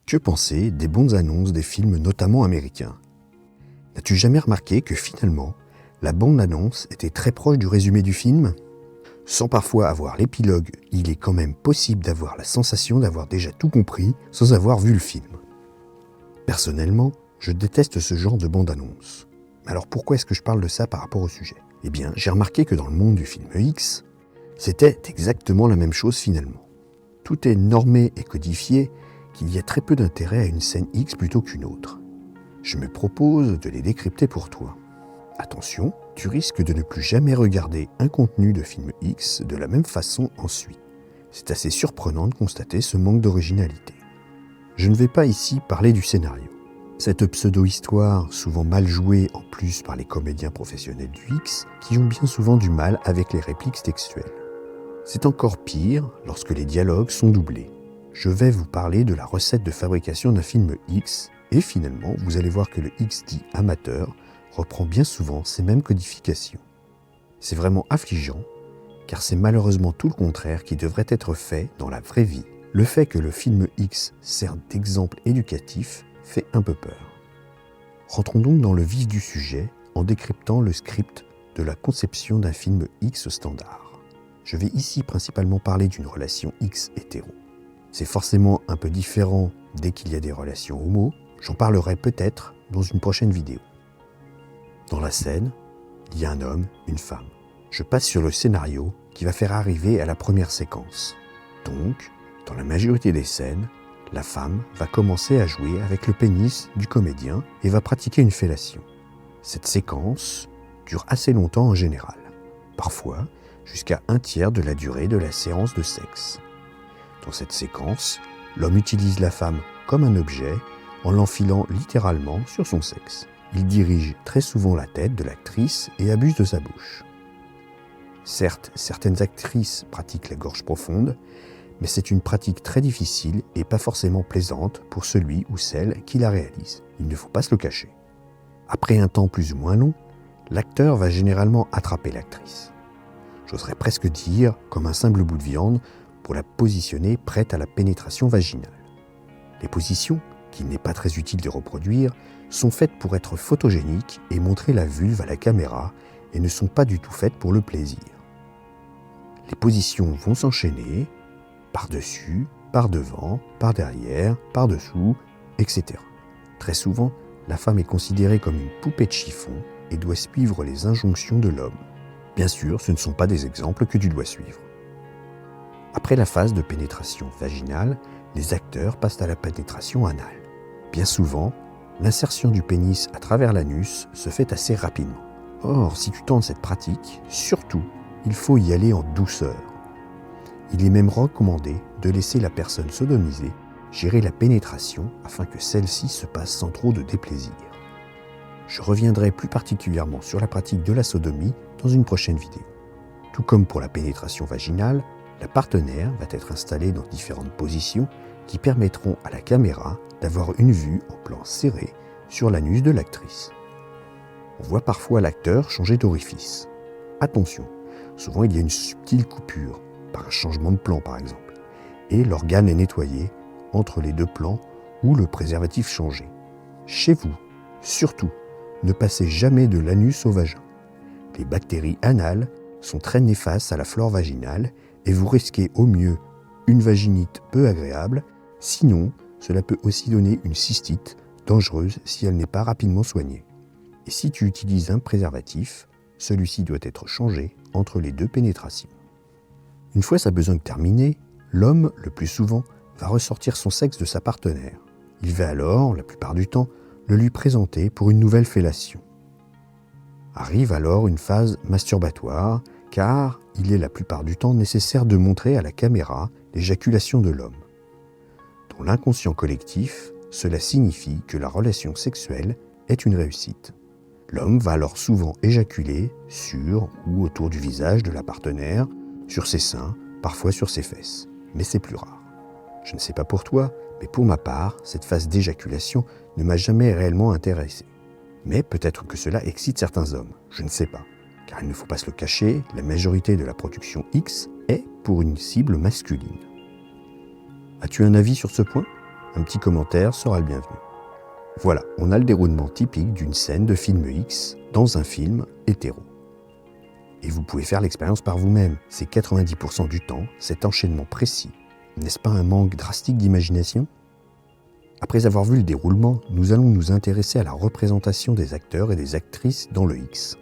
Que penser des bandes annonces des films notamment américains? N'as-tu jamais remarqué que finalement, la bande-annonce était très proche du résumé du film? Sans parfois avoir l'épilogue, il est quand même possible d'avoir la sensation d'avoir déjà tout compris sans avoir vu le film. Personnellement, je déteste ce genre de bande-annonce. Alors pourquoi est-ce que je parle de ça par rapport au sujet? Eh bien, j'ai remarqué que dans le monde du film X, c'était exactement la même chose finalement. Tout est normé et codifié, qu'il y a très peu d'intérêt à une scène X plutôt qu'une autre. Je me propose de les décrypter pour toi. Attention, tu risques de ne plus jamais regarder un contenu de film X de la même façon ensuite. C'est assez surprenant de constater ce manque d'originalité. Je ne vais pas ici parler du scénario. Cette pseudo-histoire, souvent mal jouée en plus par les comédiens professionnels du X, qui ont bien souvent du mal avec les répliques textuelles. C'est encore pire lorsque les dialogues sont doublés. Je vais vous parler de la recette de fabrication d'un film X, et finalement, vous allez voir que le X dit amateur reprend bien souvent ces mêmes codifications. C'est vraiment affligeant, car c'est malheureusement tout le contraire qui devrait être fait dans la vraie vie. Le fait que le film X serve d'exemple éducatif fait un peu peur. Rentrons donc dans le vif du sujet en décryptant le script de la conception d'un film X standard. Je vais ici principalement parler d'une relation X hétéro. C'est forcément un peu différent dès qu'il y a des relations homo, j'en parlerai peut-être dans une prochaine vidéo. Dans la scène, il y a un homme, une femme. Je passe sur le scénario qui va faire arriver à la première séquence. Donc, dans la majorité des scènes, la femme va commencer à jouer avec le pénis du comédien et va pratiquer une fellation. Cette séquence dure assez longtemps en général, parfois jusqu'à un tiers de la durée de la séance de sexe. Dans cette séquence, l'homme utilise la femme comme un objet en l'enfilant littéralement sur son sexe. Il dirige très souvent la tête de l'actrice et abuse de sa bouche. Certes, certaines actrices pratiquent la gorge profonde, mais c'est une pratique très difficile et pas forcément plaisante pour celui ou celle qui la réalise. Il ne faut pas se le cacher. Après un temps plus ou moins long, l'acteur va généralement attraper l'actrice. J'oserais presque dire comme un simple bout de viande pour la positionner prête à la pénétration vaginale. Les positions, qu'il n'est pas très utile de reproduire, sont faites pour être photogéniques et montrer la vulve à la caméra et ne sont pas du tout faites pour le plaisir. Les positions vont s'enchaîner par-dessus, par-devant, par-derrière, par-dessous, etc. Très souvent, la femme est considérée comme une poupée de chiffon et doit suivre les injonctions de l'homme. Bien sûr, ce ne sont pas des exemples que tu dois suivre. Après la phase de pénétration vaginale, les acteurs passent à la pénétration anale. Bien souvent, l'insertion du pénis à travers l'anus se fait assez rapidement. Or, si tu tentes cette pratique, surtout, il faut y aller en douceur. Il est même recommandé de laisser la personne sodomisée gérer la pénétration afin que celle-ci se passe sans trop de déplaisir. Je reviendrai plus particulièrement sur la pratique de la sodomie dans une prochaine vidéo. Tout comme pour la pénétration vaginale, la partenaire va être installée dans différentes positions qui permettront à la caméra d'avoir une vue en plan serré sur l'anus de l'actrice. On voit parfois l'acteur changer d'orifice. Attention, souvent il y a une subtile coupure, par un changement de plan par exemple, et l'organe est nettoyé entre les deux plans ou le préservatif changé. Chez vous, surtout, ne passez jamais de l'anus au vagin. Les bactéries anales sont très néfastes à la flore vaginale et vous risquez au mieux une vaginite peu agréable, sinon cela peut aussi donner une cystite dangereuse si elle n'est pas rapidement soignée. Et si tu utilises un préservatif, celui-ci doit être changé entre les deux pénétrations. Une fois sa besogne terminée, l'homme, le plus souvent, va ressortir son sexe de sa partenaire. Il va alors, la plupart du temps, le lui présenter pour une nouvelle fellation. Arrive alors une phase masturbatoire, car il est la plupart du temps nécessaire de montrer à la caméra l'éjaculation de l'homme. Dans l'inconscient collectif, cela signifie que la relation sexuelle est une réussite. L'homme va alors souvent éjaculer sur ou autour du visage de la partenaire, sur ses seins, parfois sur ses fesses, mais c'est plus rare. Je ne sais pas pour toi, mais pour ma part, cette phase d'éjaculation ne m'a jamais réellement intéressé. Mais peut-être que cela excite certains hommes, je ne sais pas. Car il ne faut pas se le cacher, la majorité de la production X est pour une cible masculine. As-tu un avis sur ce point ? un petit commentaire sera le bienvenu. Voilà, on a le déroulement typique d'une scène de film X dans un film hétéro. Et vous pouvez faire l'expérience par vous-même. C'est 90% du temps cet enchaînement précis. N'est-ce pas un manque drastique d'imagination ? Après avoir vu le déroulement, nous allons nous intéresser à la représentation des acteurs et des actrices dans le X.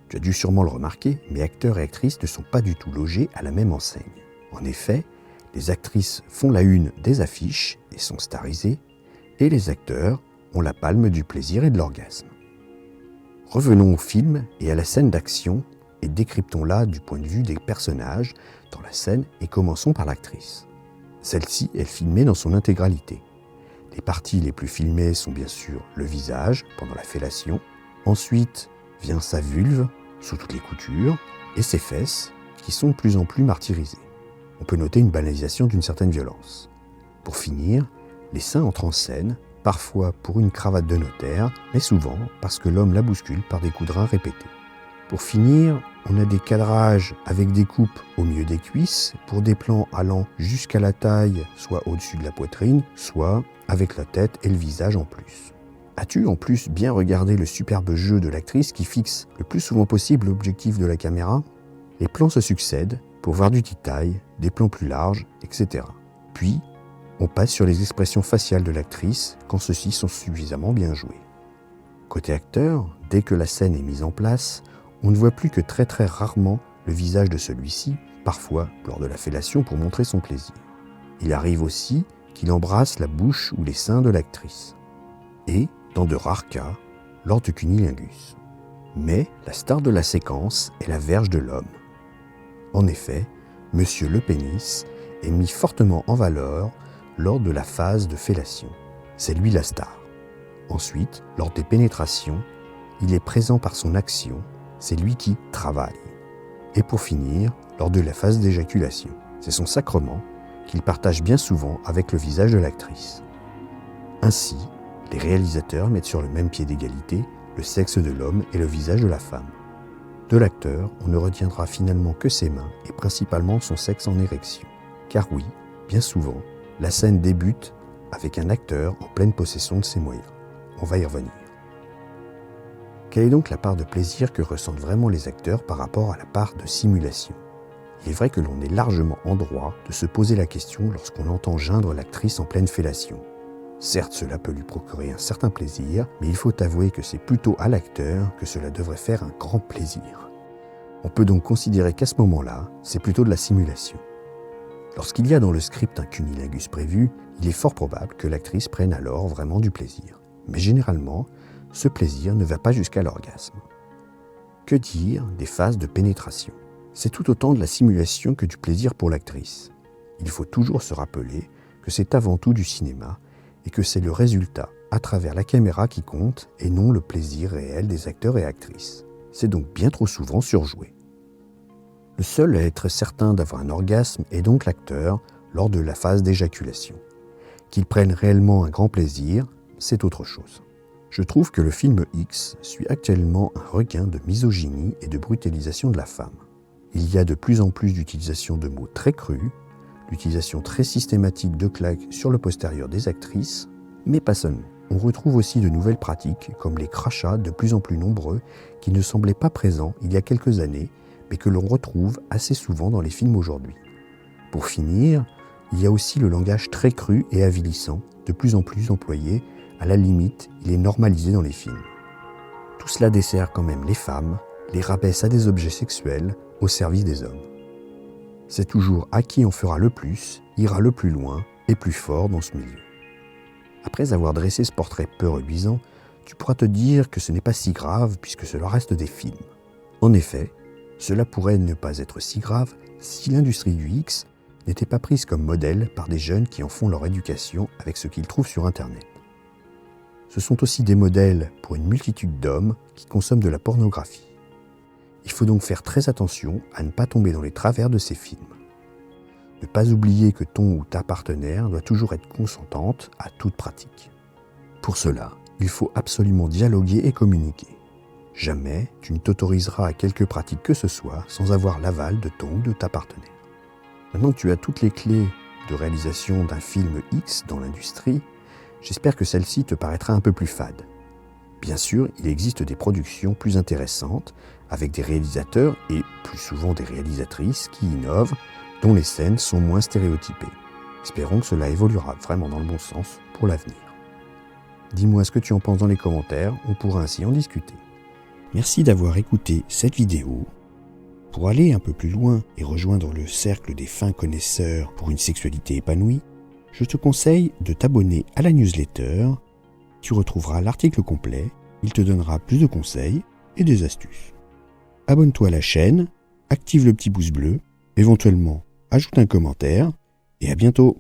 Tu as dû sûrement le remarquer, mais acteurs et actrices ne sont pas du tout logés à la même enseigne. En effet, les actrices font la une des affiches et sont starisées, et les acteurs ont la palme du plaisir et de l'orgasme. Revenons au film et à la scène d'action et décryptons-la du point de vue des personnages dans la scène et commençons par l'actrice. Celle-ci est filmée dans son intégralité. Les parties les plus filmées sont bien sûr le visage pendant la fellation, ensuite vient sa vulve sous toutes les coutures et ses fesses qui sont de plus en plus martyrisées. On peut noter une banalisation d'une certaine violence. Pour finir, les seins entrent en scène, parfois pour une cravate de notaire, mais souvent parce que l'homme la bouscule par des coups de rein répétés. Pour finir, on a des cadrages avec des coupes au milieu des cuisses pour des plans allant jusqu'à la taille, soit au-dessus de la poitrine, soit avec la tête et le visage en plus. As-tu en plus bien regardé le superbe jeu de l'actrice qui fixe le plus souvent possible l'objectif de la caméra ? Les plans se succèdent pour voir du détail, des plans plus larges, etc. Puis, on passe sur les expressions faciales de l'actrice quand ceux-ci sont suffisamment bien joués. Côté acteur, dès que la scène est mise en place, on ne voit plus que très rarement le visage de celui-ci, parfois lors de la fellation pour montrer son plaisir. Il arrive aussi qu'il embrasse la bouche ou les seins de l'actrice. Et, dans de rares cas, lors du cunnilingus. Mais la star de la séquence est la verge de l'homme. En effet, Monsieur le pénis est mis fortement en valeur lors de la phase de fellation. C'est lui la star. Ensuite, lors des pénétrations, il est présent par son action, c'est lui qui travaille. Et pour finir, lors de la phase d'éjaculation, c'est son sacrement qu'il partage bien souvent avec le visage de l'actrice. Ainsi, les réalisateurs mettent sur le même pied d'égalité le sexe de l'homme et le visage de la femme. De l'acteur, on ne retiendra finalement que ses mains et principalement son sexe en érection. Car oui, bien souvent, la scène débute avec un acteur en pleine possession de ses moyens. On va y revenir. Quelle est donc la part de plaisir que ressentent vraiment les acteurs par rapport à la part de simulation ? Il est vrai que l'on est largement en droit de se poser la question lorsqu'on entend geindre l'actrice en pleine fellation. Certes, cela peut lui procurer un certain plaisir, mais il faut avouer que c'est plutôt à l'acteur que cela devrait faire un grand plaisir. On peut donc considérer qu'à ce moment-là, c'est plutôt de la simulation. Lorsqu'il y a dans le script un cunnilingus prévu, il est fort probable que l'actrice prenne alors vraiment du plaisir. Mais généralement, ce plaisir ne va pas jusqu'à l'orgasme. Que dire des phases de pénétration ? C'est tout autant de la simulation que du plaisir pour l'actrice. Il faut toujours se rappeler que c'est avant tout du cinéma et que c'est le résultat à travers la caméra qui compte et non le plaisir réel des acteurs et actrices. C'est donc bien trop souvent surjoué. Le seul à être certain d'avoir un orgasme est donc l'acteur lors de la phase d'éjaculation. Qu'il prenne réellement un grand plaisir, c'est autre chose. Je trouve que le film X suit actuellement un regain de misogynie et de brutalisation de la femme. Il y a de plus en plus d'utilisation de mots très crus, l'utilisation très systématique de claques sur le postérieur des actrices, mais pas seulement. On retrouve aussi de nouvelles pratiques, comme les crachats de plus en plus nombreux, qui ne semblaient pas présents il y a quelques années, mais que l'on retrouve assez souvent dans les films aujourd'hui. Pour finir, il y a aussi le langage très cru et avilissant, de plus en plus employé, à la limite, il est normalisé dans les films. Tout cela dessert quand même les femmes, les rabaisse à des objets sexuels au service des hommes. C'est toujours à qui on fera le plus, ira le plus loin et plus fort dans ce milieu. Après avoir dressé ce portrait peu reluisant, tu pourras te dire que ce n'est pas si grave puisque cela reste des films. En effet, cela pourrait ne pas être si grave si l'industrie du X n'était pas prise comme modèle par des jeunes qui en font leur éducation avec ce qu'ils trouvent sur Internet. Ce sont aussi des modèles pour une multitude d'hommes qui consomment de la pornographie. Il faut donc faire très attention à ne pas tomber dans les travers de ces films. Ne pas oublier que ton ou ta partenaire doit toujours être consentante à toute pratique. Pour cela, il faut absolument dialoguer et communiquer. Jamais tu ne t'autoriseras à quelque pratique que ce soit sans avoir l'aval de ton ou de ta partenaire. Maintenant que tu as toutes les clés de réalisation d'un film X dans l'industrie, j'espère que celle-ci te paraîtra un peu plus fade. Bien sûr, il existe des productions plus intéressantes, avec des réalisateurs et plus souvent des réalisatrices qui innovent, dont les scènes sont moins stéréotypées. Espérons que cela évoluera vraiment dans le bon sens pour l'avenir. Dis-moi ce que tu en penses dans les commentaires, on pourra ainsi en discuter. Merci d'avoir écouté cette vidéo. Pour aller un peu plus loin et rejoindre le cercle des fins connaisseurs pour une sexualité épanouie, je te conseille de t'abonner à la newsletter. Tu retrouveras l'article complet, il te donnera plus de conseils et des astuces. Abonne-toi à la chaîne, active le petit pouce bleu, éventuellement ajoute un commentaire et à bientôt.